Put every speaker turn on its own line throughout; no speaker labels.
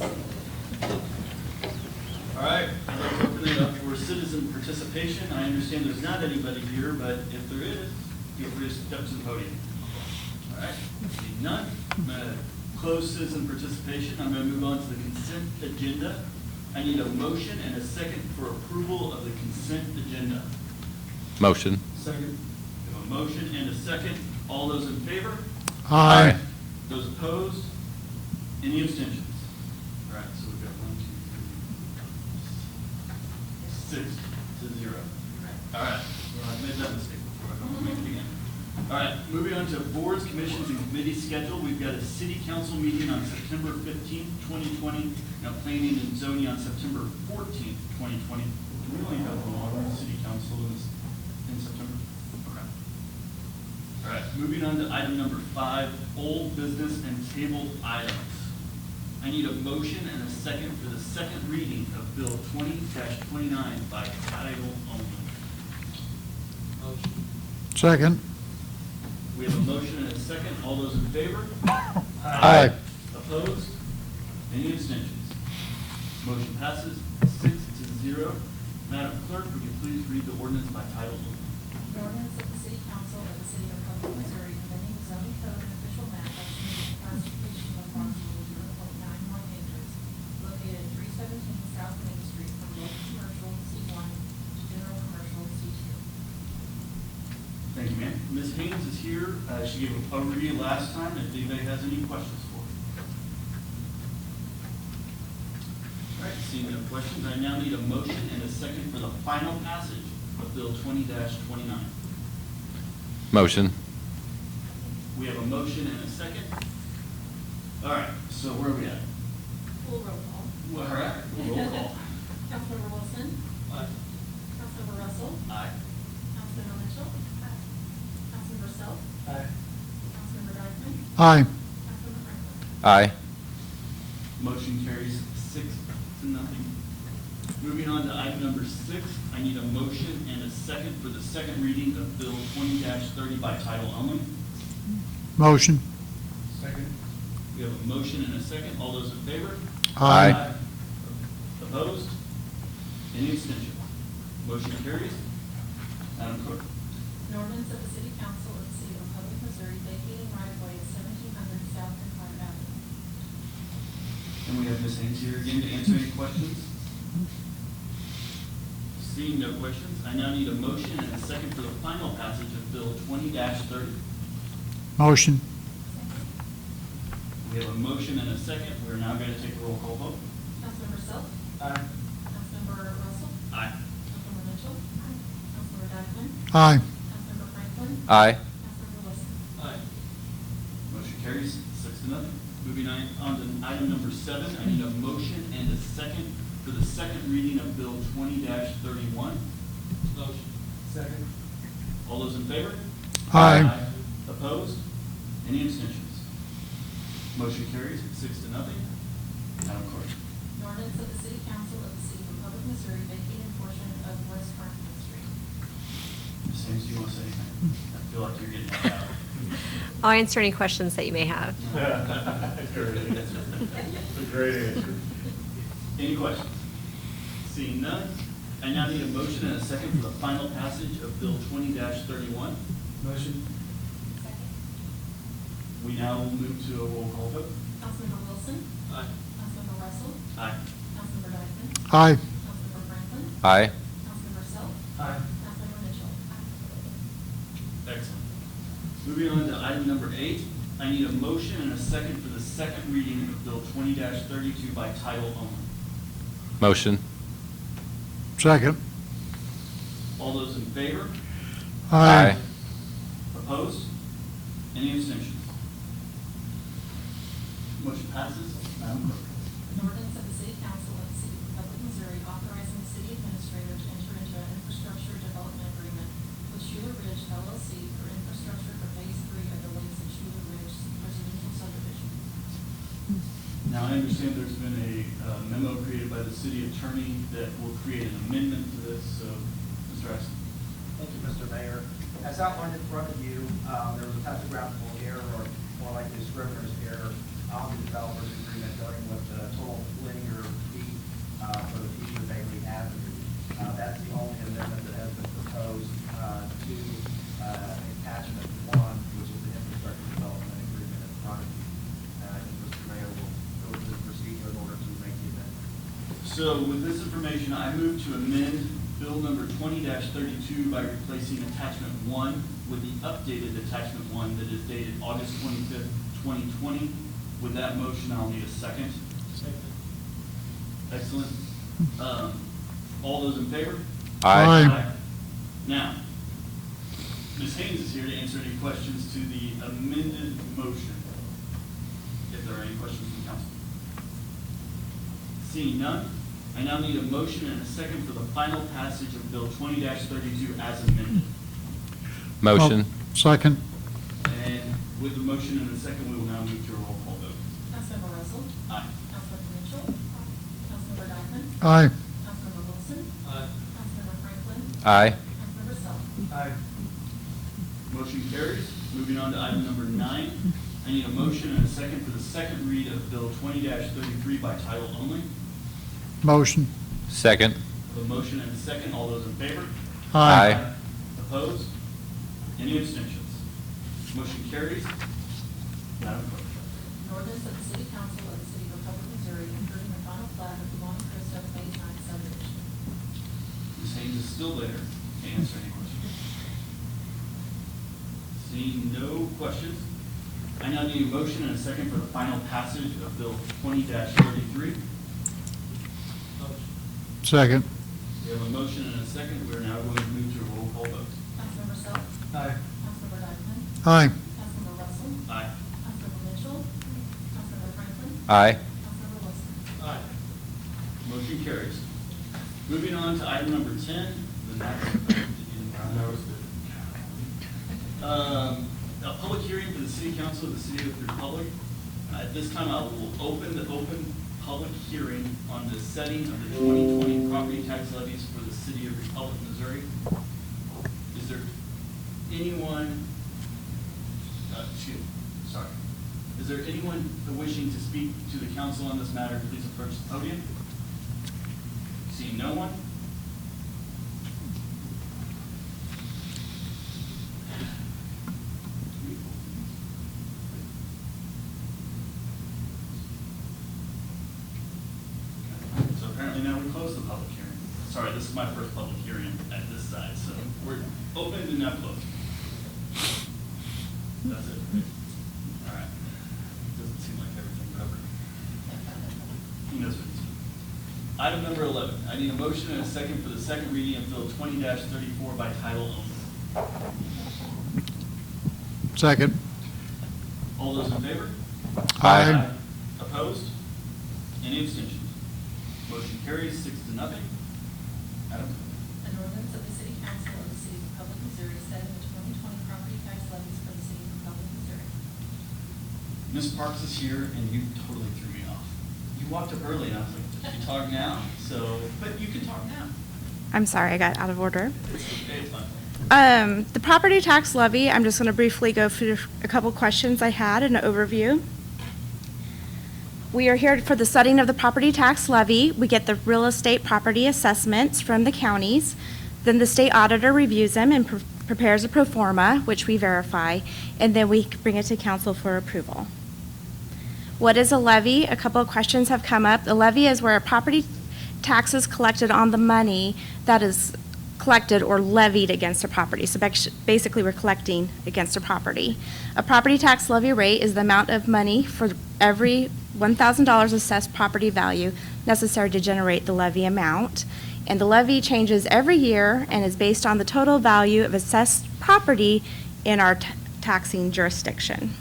All right, I'd like to open it up for citizen participation. I understand there's not anybody here, but if there is, feel free to step to the podium. All right, seeing none, I'm going to close citizen participation. I'm going to move on to the consent agenda. I need a motion and a second for approval of the consent agenda.
Motion.
Second. We have a motion and a second. All those in favor?
Aye.
Those opposed? Any abstentions? All right, so we've got 1, 2, 3, 6 to 0. All right, well, I made that mistake before. I don't make it again. All right, moving on to boards, commissions, and committee schedule. We've got a city council meeting on September 15th, 2020, and a planning and zoning on September 14th, 2020. Do we only have one city council in September? Okay. All right, moving on to item number 5, old business and tabled items. I need a motion and a second for the second reading of Bill 20-29 by title only. Motion.
Second.
We have a motion and a second. All those in favor?
Aye.
Opposed? Any abstentions? Motion passes 6 to 0. Madam Clerk, would you please read the ordinance by title only?
An ordinance of the City Council of the City of Republic, Missouri, amending the zoning code and official map by changing the classification of approximately 0.91 acres located at 317 South Main Street from local commercial C1 to general commercial C2.
Thank you, ma'am. Ms. Haynes is here. She gave a review last time. If anybody has any questions for her. All right, seeing no questions, I now need a motion and a second for the final passage of Bill 20-29.
Motion.
We have a motion and a second. All right, so where are we at?
Full roll call.
Well, all right, roll call.
Councilmember Wilson.
Aye.
Councilmember Russell.
Aye.
Councilmember Mitchell. Councilmember Self.
Aye.
Councilmember Dykeman.
Aye.
Councilmember Franklin.
Aye.
Motion carries 6 to nothing. Moving on to item number 6, I need a motion and a second for the second reading of Bill 20-30 by title only.
Motion.
Second. We have a motion and a second. All those in favor?
Aye.
Opposed? Any abstentions? Motion carries. Madam Clerk.
An ordinance of the City Council of the City of Republic, Missouri, vacating right-of-way at 1700 South Empire Avenue.
And we have Ms. Haynes here again to answer any questions. Seeing no questions, I now need a motion and a second for the final passage of Bill 20-30.
Motion.
We have a motion and a second. We're now going to take a roll call vote.
Councilmember Self.
Aye.
Councilmember Russell.
Aye.
Councilmember Mitchell. Councilmember Dykeman.
Aye.
Councilmember Franklin.
Aye.
Councilmember Wilson.
Aye. Motion carries 6 to nothing. Moving on to item number 7, I need a motion and a second for the second reading of Bill 20-31. Motion. Second. All those in favor?
Aye.
Opposed? Any abstentions? Motion carries 6 to nothing. Madam Clerk.
An ordinance of the City Council of the City of Republic, Missouri, vacating portion of West Franklin Street.
Ms. Haynes, do you want to say anything? I feel like you're getting that out.
I'll answer any questions that you may have.
Great answer. It's a great answer. Any questions? Seeing none, I now need a motion and a second for the final passage of Bill 20-31. Motion.
Second.
We now will move to a roll call vote.
Councilmember Wilson.
Aye.
Councilmember Russell.
Aye.
Councilmember Dykeman.
Aye.
Councilmember Franklin.
Aye.
Councilmember Self.
Aye.
Councilmember Mitchell.
Excellent. Moving on to item number 8, I need a motion and a second for the second reading of Bill 20-32 by title only.
Motion.
Second.
All those in favor?
Aye.
Opposed? Any abstentions? Motion passes. Madam Clerk.
An ordinance of the City Council of the City of Republic, Missouri, authorizing the city administrator to enter into an infrastructure development agreement with Schuler Ridge LLC for infrastructure for Phase 3 of the Lakes at Schuler Ridge residential subdivision.
Now, I understand there's been a memo created by the city attorney that will create an amendment to this, so, Mr. Ashton.
Thank you, Mr. Mayor. As outlined in front of you, there was a typographical error, or more like a scrivener's error, on the developer's agreement, dealing with the total
So with this information, I move to amend Bill number 20-32 by replacing attachment 1 with the updated attachment 1 that is dated August 25th, 2020. With that motion, I'll need a second. Excellent. All those in favor?
Aye.
Now, Ms. Haynes is here to answer any questions to the amended motion. If there are any questions from council. Seeing none, I now need a motion and a second for the final passage of Bill 20-32 as amended.
Motion.
Second.
And with the motion and the second, we will now move to a roll call vote.
Councilmember Russell.
Aye.
Councilmember Mitchell. Councilmember Dyckman.
Aye.
Councilmember Wilson.
Aye.
Councilmember Franklin.
Aye.
Councilmember Sullivan.
Aye.
Motion carries. Moving on to item number 9. I need a motion and a second for the second read of Bill 20-33 by title only.
Motion.
Second.
A motion and a second. All those in favor?
Aye.
Opposed? Any abstentions? Motion carries. Madam Clerk.
An ordinance of the City Council of the City of Republic, Missouri, approving the final plat of the Monte Cristo Phase 9 subdivision.
Ms. Haynes is still there to answer any questions. Seeing no questions, I now need a motion and a second for the final passage of Bill 20-33.
Second.
We have a motion and a second. We are now going to move to a roll call vote.
Councilmember Self.
Aye.
Councilmember Dyckman.
Aye.
Councilmember Russell.
Aye.
Councilmember Mitchell. Councilmember Franklin.
Aye.
Councilmember Wilson.
Aye.
Motion carries. Moving on to item number 10, the next. A public hearing for the City Council of the City of the Republic. At this time, I will open the public hearing on the setting of the 2020 property tax levies for the City of Republic, Missouri. Is there anyone, is there anyone wishing to speak to the council on this matter? Please approach the podium. Seeing no one? So apparently now we close the public hearing. Sorry, this is my first public hearing at this side, so we're open and now closed. That's it, right? All right. Doesn't seem like everything covered. He knows what he's doing. Item number 11, I need a motion and a second for the second reading of Bill 20-34 by title only.
Second.
All those in favor?
Aye.
Opposed? Any abstentions? Motion carries 6-0. Madam Clerk.
An ordinance of the City Council of the City of Republic, Missouri, setting the 2020 property tax levies for the City of Republic, Missouri.
Ms. Parks is here, and you totally threw me off. You walked up early, and I was like, "Did you talk now?" So, but you can talk now.
I'm sorry, I got out of order.
It's okay, it's fine.
The property tax levy, I'm just going to briefly go through a couple questions I had and an overview. We are here for the setting of the property tax levy. We get the real estate property assessments from the counties. Then the state auditor reviews them and prepares a pro forma, which we verify, and then we bring it to council for approval. What is a levy? A couple of questions have come up. The levy is where a property tax is collected on the money that is collected or levied against a property. So basically, we're collecting against a property. A property tax levy rate is the amount of money for every $1,000 assessed property value necessary to generate the levy amount. And the levy changes every year and is based on the total value of assessed property in our taxing jurisdiction.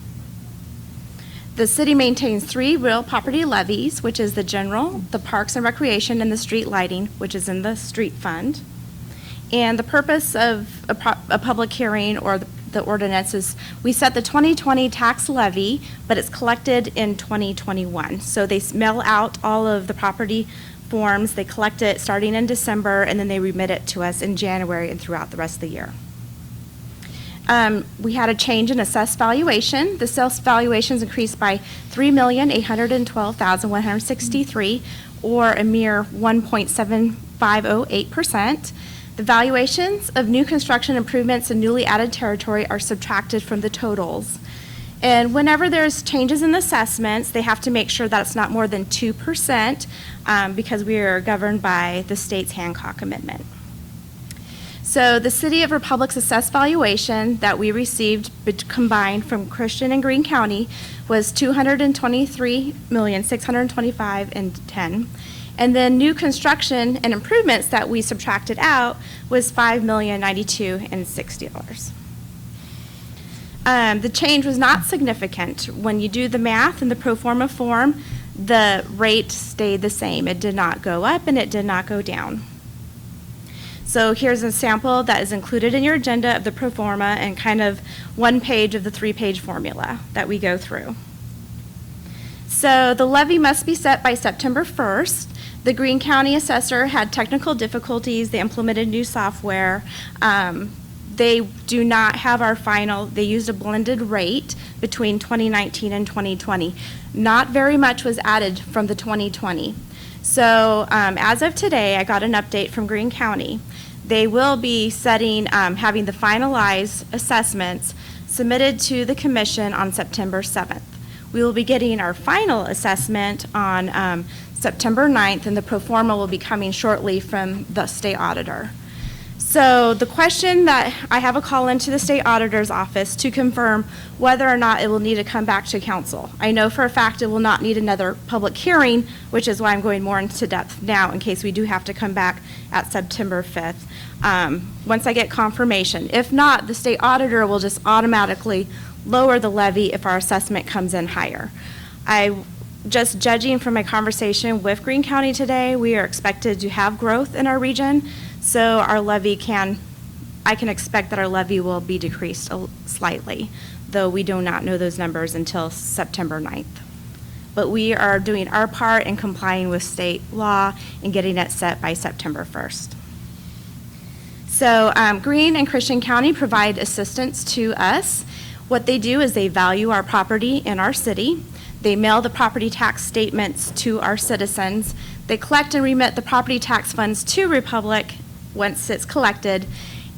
The city maintains 3 real property levies, which is the general, the parks and recreation, and the street lighting, which is in the street fund. And the purpose of a public hearing or the ordinance is we set the 2020 tax levy, but it's collected in 2021. So they mail out all of the property forms, they collect it starting in December, and then they remit it to us in January and throughout the rest of the year. We had a change in assessed valuation. The sales valuations increased by $3,812,163, or a mere 1.7508%. The valuations of new construction improvements and newly added territory are subtracted from the totals. And whenever there's changes in the assessments, they have to make sure that it's not more than 2%, because we are governed by the state's Hancock Amendment. So the City of Republic's assessed valuation that we received combined from Christian and Greene County was $223,625,010. And then new construction and improvements that we subtracted out was $5,092,060. The change was not significant. When you do the math in the pro forma form, the rate stayed the same. It did not go up and it did not go down. So here's a sample that is included in your agenda of the pro forma and kind of one page of the 3-page formula that we go through. So the levy must be set by September 1st. The Greene County assessor had technical difficulties. They implemented new software. They do not have our final. They used a blended rate between 2019 and 2020. Not very much was added from the 2020. So as of today, I got an update from Greene County. They will be setting, having the finalized assessments submitted to the commission on September 7th. We will be getting our final assessment on September 9th, and the pro forma will be coming shortly from the state auditor. So the question that I have a call into the state auditor's office to confirm whether or not it will need to come back to council. I know for a fact it will not need another public hearing, which is why I'm going more into depth now in case we do have to come back at September 5th. Once I get confirmation. If not, the state auditor will just automatically lower the levy if our assessment comes in higher. Just judging from my conversation with Greene County today, we are expected to have growth in our region. So our levy I can expect that our levy will be decreased slightly, though we do not know those numbers until September 9th. But we are doing our part in complying with state law and getting it set by September 1st. So Greene and Christian County provide assistance to us. What they do is they value our property in our city. They mail the property tax statements to our citizens. They collect and remit the property tax funds to Republic once it's collected.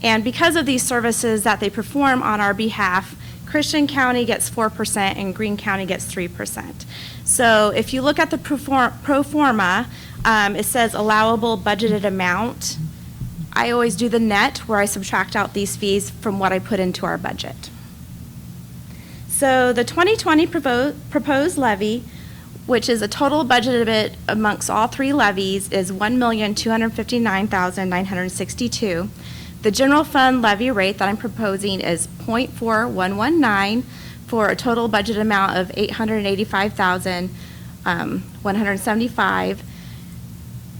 And because of these services that they perform on our behalf, Christian County gets 4% and Greene County gets 3%. So if you look at the pro forma, it says allowable budgeted amount. I always do the net where I subtract out these fees from what I put into our budget. So the 2020 proposed levy, which is a total budgeted amongst all 3 levies, is $1,259,962. The general fund levy rate that I'm proposing is 0.4119 for a total budget amount of $885,175.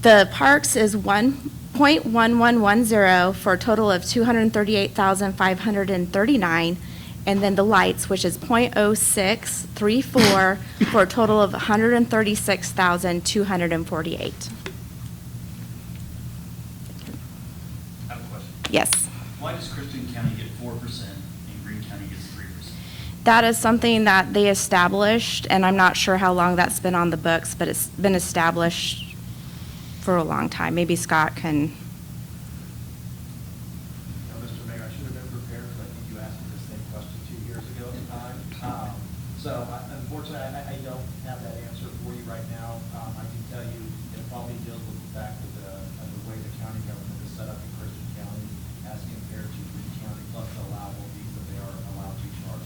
The parks is 1.1110 for a total of $238,539. And then the lights, which is 0.0634 for a total of $136,248.
I have a question.
Yes.
Why does Christian County get 4% and Greene County gets 3%?
That is something that they established, and I'm not sure how long that's been on the books, but it's been established for a long time. Maybe Scott can.
Mr. Mayor, I should have been prepared because I think you asked me the same question 2 years ago at the time. Unfortunately, I don't have that answer for you right now. I can tell you it probably deals with the fact that the way the county government is set up in Christian County as compared to Greene County, plus the allowable fees that they are allowed to charge.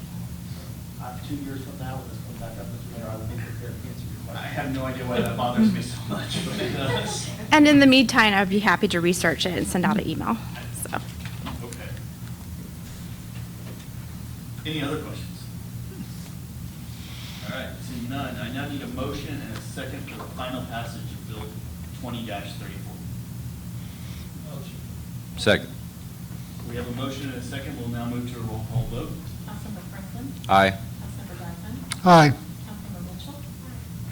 2 years from now, when this comes back up, Mr. Mayor, I will be prepared to answer your question.
I have no idea why that bothers me so much, but it does.
And in the meantime, I'd be happy to research it and send out an email. So.
Okay. Any other questions? All right, seeing none, I now need a motion and a second for the final passage of Bill 20-34.
Second.
We have a motion and a second. We'll now move to a roll call vote.
Councilmember Franklin.
Aye.
Councilmember Dyson.
Aye.
Councilmember Mitchell.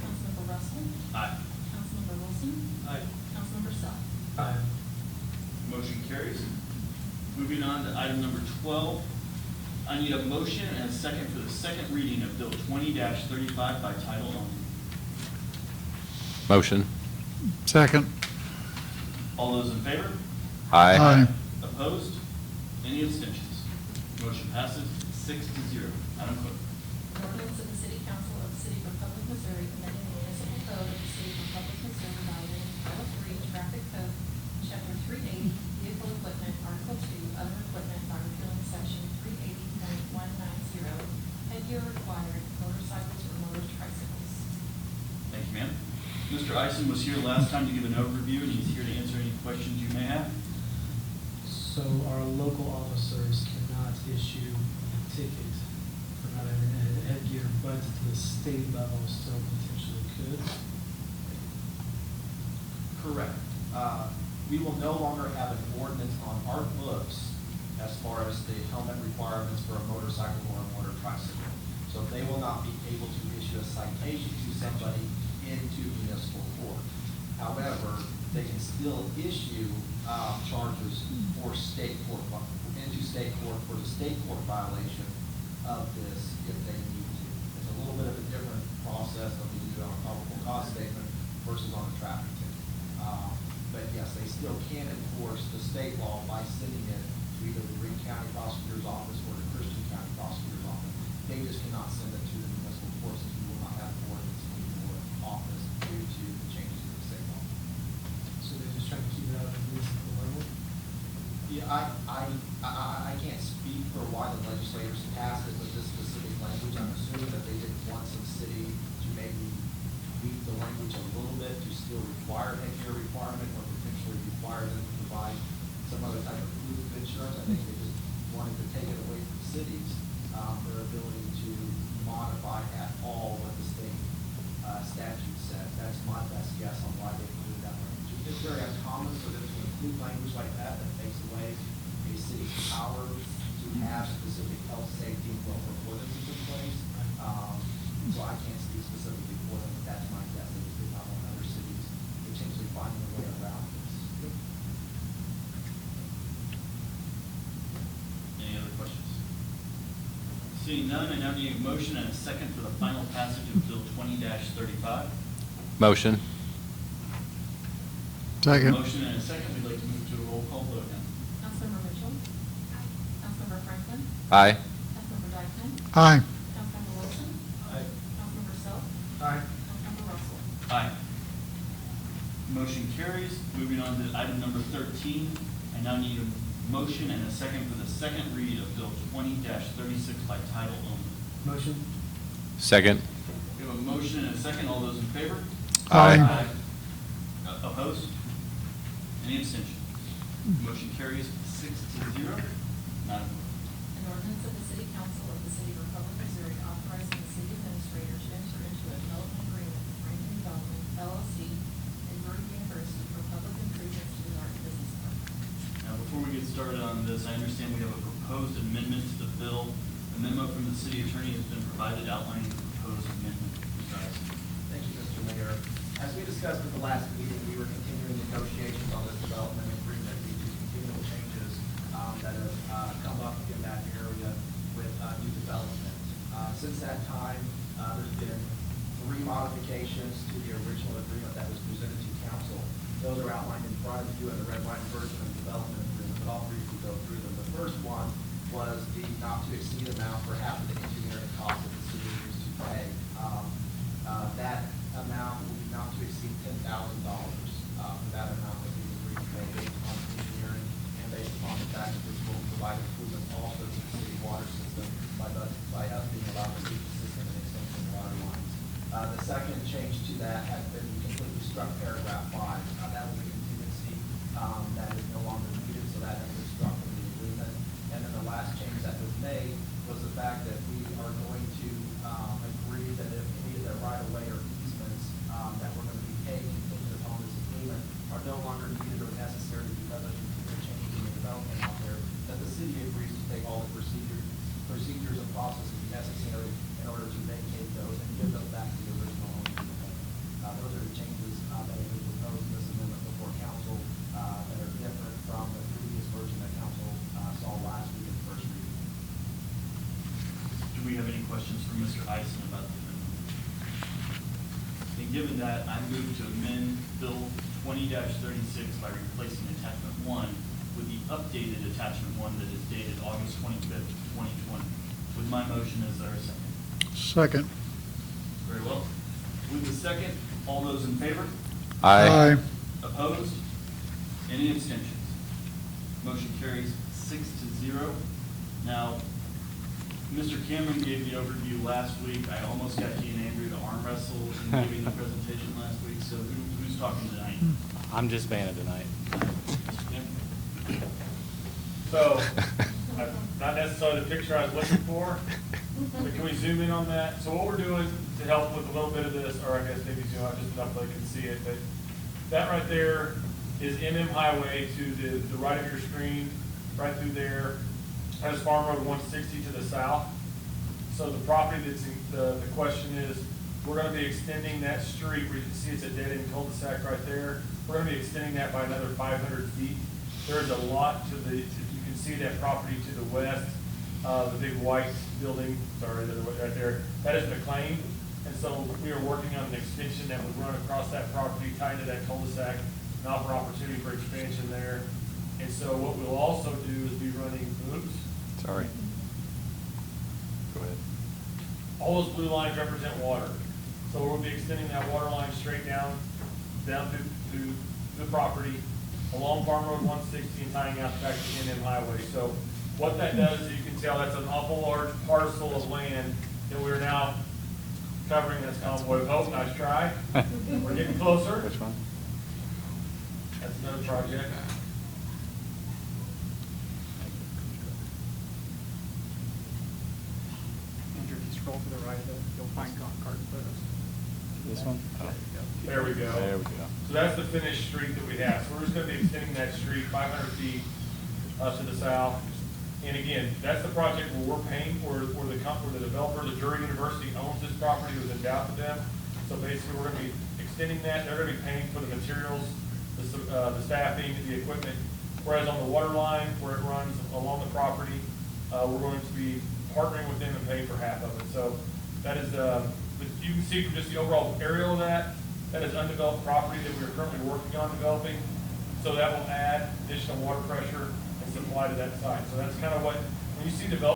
Councilmember Russell.
Aye.
Councilmember Wilson.
Aye.
Councilmember Sell.
Motion carries. Moving on to item number 12. I need a motion and a second for the second reading of Bill 20-35 by title only.
Motion.
Second.
All those in favor?
Aye.
Opposed? Any abstentions? Motion passes 6-0. Madam Clerk.
ordinance of the City Council of the City of Republic, Missouri, amending the municipal code of the City of Republic, Missouri, violating Title III Traffic Code, Chapter 380, Vehicle Equipment, Article 2, Other Equipment, by repealing Section 380.190, headgear required, motorcycles or motor tricycles.
Thank you, ma'am. Mr. Ison was here last time to give an overview, and he's here to answer any questions you may have.
So our local officers cannot issue a ticket for not having headgear, but the state level still potentially could.
Correct. We will no longer have an ordinance on our books as far as the helmet requirements for a motorcycle or a motor tricycle. So they will not be able to issue a citation to somebody into municipal court. However, they can still issue charges for state court, into state court for the state court violation of this if they need to. It's a little bit of a different process than we do on a probable cause statement versus on a traffic ticket. But yes, they still can enforce the state law by sending it to either the Greene County Prosecutor's Office or the Christian County Prosecutor's Office. They just cannot send it to the municipal courts, since we will not have an ordinance in your office due to the changes to the state law.
So they're just trying to keep it out of the municipal level.
Yeah, I can't speak for why the legislators passed it with this specific language. I'm assuming that they didn't want some city to maybe tweak the language a little bit to still require headgear requirement or potentially require them to provide some other type of proof of insurance. I think they just wanted to take it away from cities, their ability to modify at all what the state statute says. That's my best guess on why they included that language. It's very uncommon for them to include language like that takes away a city's power to have specific health, safety, and welfare ordinances in place. So I can't speak specifically for them, but that's my guess. They just did not want other cities potentially finding a way around this.
Any other questions? Seeing none, I now need a motion and a second for the final passage of Bill 20-35.
Motion.
Second.
Motion and a second. We'd like to move to a roll call vote now.
Councilmember Mitchell? Councilmember Franklin?
Aye.
Councilmember Dykeman?
Aye.
Councilmember Wilson?
Aye.
Councilmember Self?
Aye.
Councilmember Russell?
Aye. Motion carries. Moving on to item number 13. I now need a motion and a second for the second read of Bill 20-36 by title only.
Motion.
Second.
We have a motion and a second. All those in favor?
Aye.
Opposed? Any abstentions? Motion carries 6-0. Madam
An ordinance of the City Council of the City of Republic, Missouri, authorizing the city administrator to enter into a development agreement with Rankin Development, LLC, and Murray University for public improvements to the Art Business Park.
Now, before we get started on this, I understand we have a proposed amendment to the bill. A memo from the city attorney has been provided outlining the proposed amendment. Mr. Ison.
Thank you, Mr. Mayor. As we discussed at the last meeting, we were continuing negotiations on this development agreement due to continual changes that have come up in that area with new development. Since that time, there's been 3 modifications to the original agreement that was presented to council. Those are outlined in front of you in the red line version of the development agreement, but I'll briefly go through them. The first one was the not to exceed amount for half of the engineering costs that the city used to pay. That amount will be not to exceed $10,000 for that amount that we agreed to pay based on engineering and based upon the fact that this will provide improvements also to the city water system by us being allowed to leak the system and extend water lines. The second change to that has been we completely struck paragraph 5. That was a contingency that is no longer needed, so that has been struck from the agreement. And then the last change that was made was the fact that we are going to agree that if any of the right-of-way or easements that we're going to be paying contingent upon this agreement are no longer needed or necessary because of the changes in the development out there, that the city agrees to take all the procedures and processes necessary in order to vacate those and give those back to the original owners of the land. Those are the changes that have been proposed in this amendment before council that are different from the previous version that council saw last week in the first reading.
Do we have any questions for Mr. Ison about the amendment? And given that, I move to amend Bill 20-36 by replacing attachment 1 with the updated attachment 1 that is dated August 25th, 2020. With my motion, is there a second?
Second.
Very well. With the second, all those in favor?
Aye.
Opposed? Any abstentions? Motion carries 6-0. Now, Mr. Cameron gave the overview last week. I almost got he and Andrew to arm wrestle in giving the presentation last week, so who's talking tonight?
I'm just Vanna tonight.
Mr. Cameron?
So, not necessarily the picture I was looking for, but can we zoom in on that? So what we're doing to help with a little bit of this, or I guess maybe zoom out just enough so I can see it, but that right there is MM Highway to the right of your screen, right through there. That is Farm Road 160 to the south. So the property that's the question is, we're gonna be extending that street where you can see it's a dead-end cul-de-sac right there. We're gonna be extending that by another 500 feet. There's a lot to the, you can see that property to the west, the big white building, sorry, right there. That is McLean. And so we are working on an extension that would run across that property, tied to that cul-de-sac, and offer opportunity for expansion there. And so what we'll also do is be running, oops,
Sorry. Go ahead.
all those blue lines represent water. So we'll be extending that water line straight down to the property along Farm Road 160 and tying out back to NM Highway. So what that does is you can tell that's an awful large parcel of land that we're now covering. That's Convoy of Hope. Nice try. We're getting closer.
Which one?
That's another project.
Andrew, if you scroll to the right, you'll find garden photos.
This one? Oh.
There we go.
There we go.
So that's the finished street that we have. So we're just gonna be extending that street 500 feet to the south. And again, that's the project where we're paying, where the developer, the Drury University owns this property, it was endowed to them. So basically, we're gonna be extending that, they're gonna be paying for the materials, the staffing, the equipment. Whereas on the water line, where it runs along the property, we're going to be partnering with them and paying for half of it. So that is, you can see from just the overall aerial of that, that is undeveloped property that we are currently working on developing. So that will add additional water pressure and supply to that site. So that's kind of what, when you see development